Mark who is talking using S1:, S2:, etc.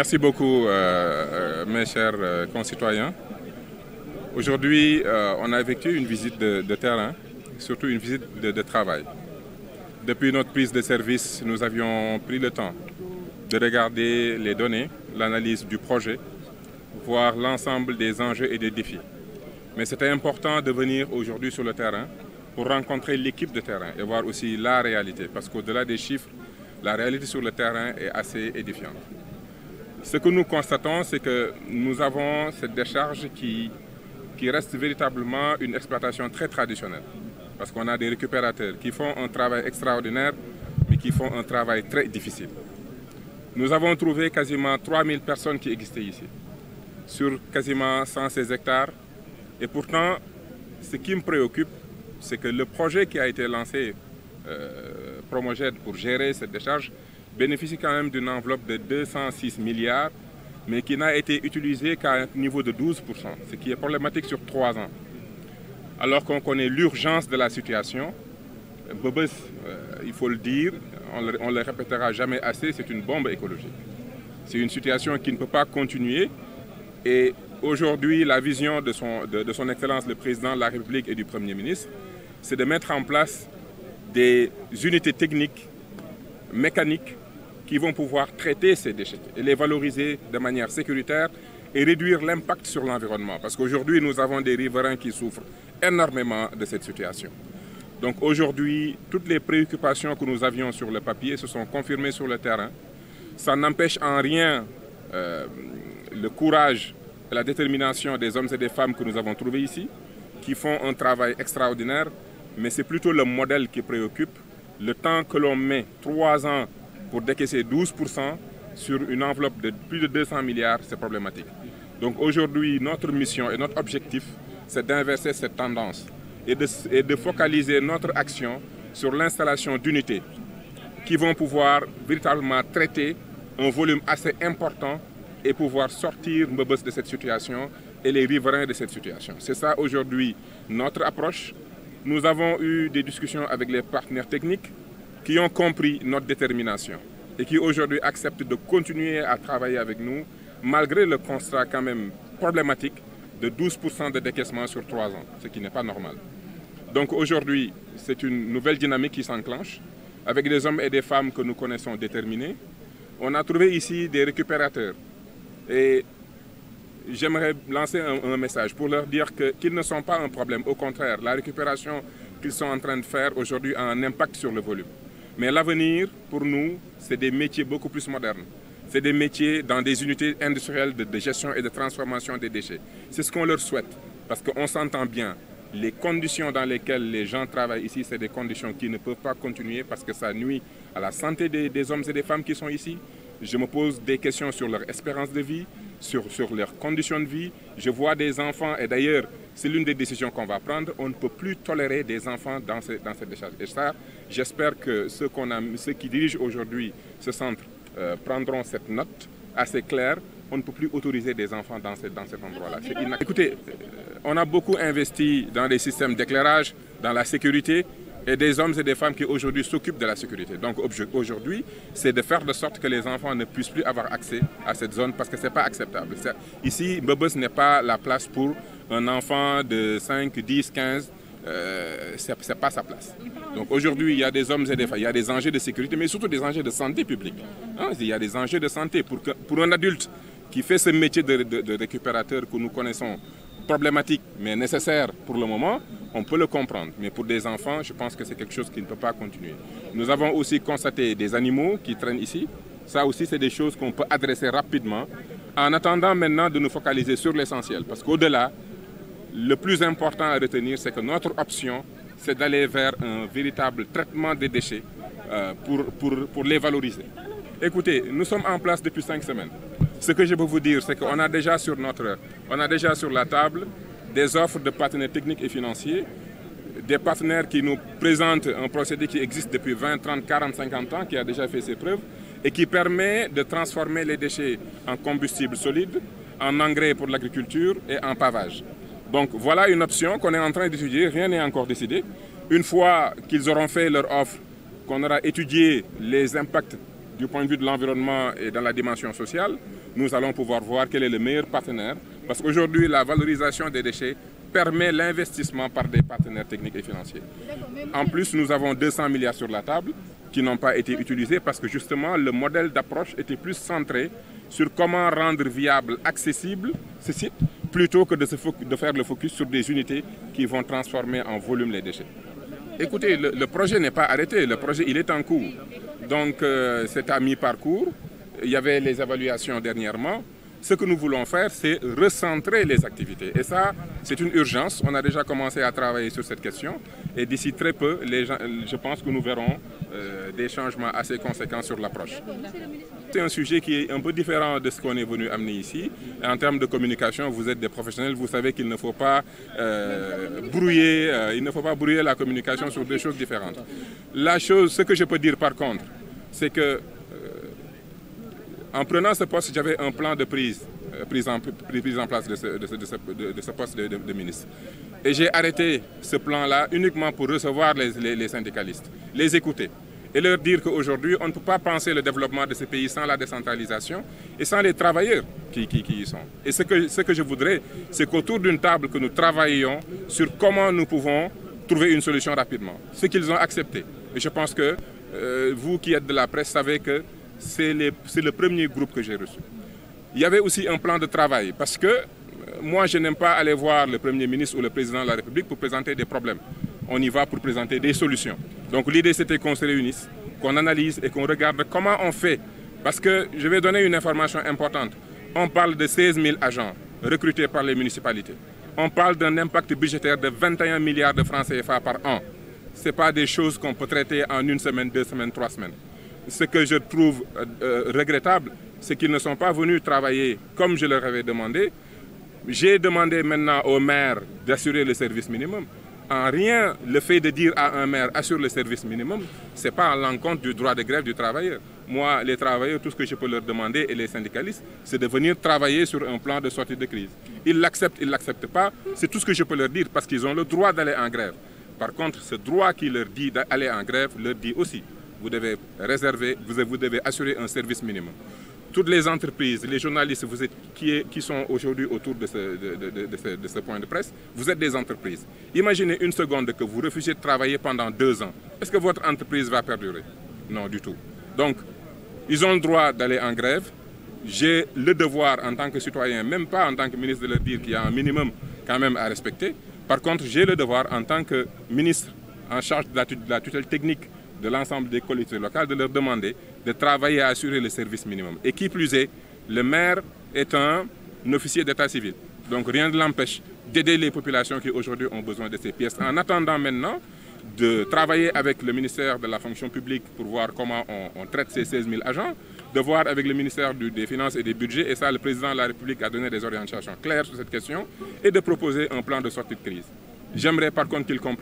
S1: Merci beaucoup, mes chers concitoyens. Aujourd'hui, on a effectué une visite de terrain, surtout une visite de travail. Depuis notre prise de service, nous avions pris le temps de regarder les données, l'analyse du projet, voir l'ensemble des enjeux et des défis. Mais c'était important de venir aujourd'hui sur le terrain pour rencontrer l'équipe de terrain et voir aussi la réalité, parce qu'au-delà des chiffres, la réalité sur le terrain est assez édifiante. Ce que nous constatons, c'est que nous avons cette décharge qui reste véritablement une exploitation très traditionnelle. Parce qu'on a des récupérateurs qui font un travail extraordinaire, mais qui font un travail très difficile. Nous avons trouvé quasiment 3000 personnes qui existaient ici, sur quasiment 116 hectares. Et pourtant, ce qui me préoccupe, c'est que le projet qui a été lancé, Promoged, pour gérer cette décharge, bénéficie quand même d'une enveloppe de 206 milliards, mais qui n'a été utilisée qu'à un niveau de 12%, ce qui est problématique sur 3 ans. Alors qu'on connaît l'urgence de la situation, Mbeubeus, il faut le dire, on ne le répétera jamais assez, c'est une bombe écologique. C'est une situation qui ne peut pas continuer. Et aujourd'hui, la vision de son Excellence le Président de la République et du Premier ministre, c'est de mettre en place des unités techniques, mécaniques, qui vont pouvoir traiter ces déchets et les valoriser de manière sécuritaire et réduire l'impact sur l'environnement. Parce qu'aujourd'hui, nous avons des riverains qui souffrent énormément de cette situation. Donc aujourd'hui, toutes les préoccupations que nous avions sur le papier se sont confirmées sur le terrain. Ça n'empêche en rien le courage et la détermination des hommes et des femmes que nous avons trouvés ici, qui font un travail extraordinaire, mais c'est plutôt le modèle qui préoccupe. Le temps que l'on met, 3 ans, pour décaisser 12% sur une enveloppe de plus de 200 milliards, c'est problématique. Donc aujourd'hui, notre mission et notre objectif, c'est d'inverser cette tendance et de focaliser notre action sur l'installation d'unités qui vont pouvoir véritablement traiter un volume assez important et pouvoir sortir Mbeubeus de cette situation et les riverains de cette situation. C'est ça aujourd'hui notre approche. Nous avons eu des discussions avec les partenaires techniques qui ont compris notre détermination et qui aujourd'hui acceptent de continuer à travailler avec nous malgré le constat quand même problématique de 12% de décaissement sur 3 ans, ce qui n'est pas normal. Donc aujourd'hui, c'est une nouvelle dynamique qui s'enclenche avec des hommes et des femmes que nous connaissons déterminés. On a trouvé ici des récupérateurs et j'aimerais lancer un message pour leur dire qu'ils ne sont pas un problème. Au contraire, la récupération qu'ils sont en train de faire aujourd'hui a un impact sur le volume. Mais l'avenir, pour nous, c'est des métiers beaucoup plus modernes. C'est des métiers dans des unités industrielles de gestion et de transformation des déchets. C'est ce qu'on leur souhaite, parce qu'on s'entend bien. Les conditions dans lesquelles les gens travaillent ici, c'est des conditions qui ne peuvent pas continuer parce que ça nuit à la santé des hommes et des femmes qui sont ici. Je me pose des questions sur leur espérance de vie, sur leurs conditions de vie. Je vois des enfants, et d'ailleurs, c'est l'une des décisions qu'on va prendre. On ne peut plus tolérer des enfants dans cette décharge. Et ça, j'espère que ceux qui dirigent aujourd'hui ce centre prendront cette note assez claire. On ne peut plus autoriser des enfants dans cet endroit-là. Écoutez, on a beaucoup investi dans les systèmes d'éclairage, dans la sécurité, et des hommes et des femmes qui aujourd'hui s'occupent de la sécurité. Donc aujourd'hui, c'est de faire de sorte que les enfants ne puissent plus avoir accès à cette zone parce que ce n'est pas acceptable. Ici, Mbeubeus n'est pas la place pour un enfant de 5, 10, 15, ce n'est pas sa place. Donc aujourd'hui, il y a des hommes et des femmes, il y a des enjeux de sécurité, mais surtout des enjeux de santé publique. Il y a des enjeux de santé pour un adulte qui fait ce métier de récupérateur que nous connaissons problématique, mais nécessaire pour le moment, on peut le comprendre. Mais pour des enfants, je pense que c'est quelque chose qui ne peut pas continuer. Nous avons aussi constaté des animaux qui traînent ici. Ça aussi, c'est des choses qu'on peut adresser rapidement, en attendant maintenant de nous focaliser sur l'essentiel. Parce qu'au-delà, le plus important à retenir, c'est que notre option, c'est d'aller vers un véritable traitement des déchets pour les valoriser. Écoutez, nous sommes en place depuis 5 semaines. Ce que je peux vous dire, c'est qu'on a déjà sur la table des offres de partenaires techniques et financiers, des partenaires qui nous présentent un procédé qui existe depuis 20, 30, 40, 50 ans, qui a déjà fait ses preuves et qui permet de transformer les déchets en combustible solide, en engrais pour l'agriculture et en pavage. Donc voilà une option qu'on est en train d'étudier, rien n'est encore décidé. Une fois qu'ils auront fait leur offre, qu'on aura étudié les impacts du point de vue de l'environnement et dans la dimension sociale, nous allons pouvoir voir quel est le meilleur partenaire. Parce qu'aujourd'hui, la valorisation des déchets permet l'investissement par des partenaires techniques et financiers. En plus, nous avons 200 milliards sur la table qui n'ont pas été utilisés parce que justement, le modèle d'approche était plus centré sur comment rendre viable, accessible ce site, plutôt que de faire le focus sur des unités qui vont transformer en volume les déchets. Écoutez, le projet n'est pas arrêté, le projet il est en cours. Donc c'est à mi-parcours, il y avait les évaluations dernièrement. Ce que nous voulons faire, c'est recentrer les activités. Et ça, c'est une urgence. On a déjà commencé à travailler sur cette question. Et d'ici très peu, je pense que nous verrons des changements assez conséquents sur l'approche. C'est un sujet qui est un peu différent de ce qu'on est venu amener ici. Et en termes de communication, vous êtes des professionnels, vous savez qu'il ne faut pas brouiller la communication sur deux choses différentes. Ce que je peux dire par contre, c'est que en prenant ce poste, j'avais un plan de prise en place de ce poste de ministre. Et j'ai arrêté ce plan-là uniquement pour recevoir les syndicalistes, les écouter et leur dire qu'aujourd'hui, on ne peut pas penser le développement de ce pays sans la décentralisation et sans les travailleurs qui y sont. Et ce que je voudrais, c'est qu'autour d'une table, que nous travaillions sur comment nous pouvons trouver une solution rapidement. Ce qu'ils ont accepté. Et je pense que vous qui êtes de la presse savez que c'est le premier groupe que j'ai reçu. Il y avait aussi un plan de travail parce que moi je n'aime pas aller voir le Premier ministre ou le Président de la République pour présenter des problèmes. On y va pour présenter des solutions. Donc l'idée c'était qu'on se réunisse, qu'on analyse et qu'on regarde comment on fait. Parce que je vais donner une information importante. On parle de 16 000 agents recrutés par les municipalités. On parle d'un impact budgétaire de 21 milliards de francs CFA par an. Ce n'est pas des choses qu'on peut traiter en 1 semaine, 2 semaines, 3 semaines. Ce que je trouve regrettable, c'est qu'ils ne sont pas venus travailler comme je leur avais demandé. J'ai demandé maintenant aux maires d'assurer le service minimum. En rien, le fait de dire à un maire assure le service minimum, ce n'est pas à l'encontre du droit de grève du travailleur. Moi, les travailleurs, tout ce que je peux leur demander et les syndicalistes, c'est de venir travailler sur un plan de sortie de crise. Ils l'acceptent, ils ne l'acceptent pas, c'est tout ce que je peux leur dire parce qu'ils ont le droit d'aller en grève. Par contre, ce droit qui leur dit d'aller en grève leur dit aussi vous devez réserver, vous devez assurer un service minimum. Toutes les entreprises, les journalistes qui sont aujourd'hui autour de ce point de presse, vous êtes des entreprises. Imaginez une seconde que vous refusez de travailler pendant 2 ans. Est-ce que votre entreprise va perdurer? Non, du tout. Donc, ils ont le droit d'aller en grève. J'ai le devoir en tant que citoyen, même pas en tant que ministre, de leur dire qu'il y a un minimum quand même à respecter. Par contre, j'ai le devoir en tant que ministre en charge de la tutelle technique de l'ensemble des collectivités locales, de leur demander de travailler à assurer le service minimum. Et qui plus est, le maire est un officier d'état civil. Donc rien ne l'empêche d'aider les populations qui aujourd'hui ont besoin de ces pièces. En attendant maintenant de travailler avec le ministère de la fonction publique pour voir comment on traite ces 16 000 agents, de voir avec le ministère des Finances et des Budgets, et ça le président de la République a donné des orientations claires sur cette question, et de proposer un plan de sortie de crise. J'aimerais par contre qu'ils comprennent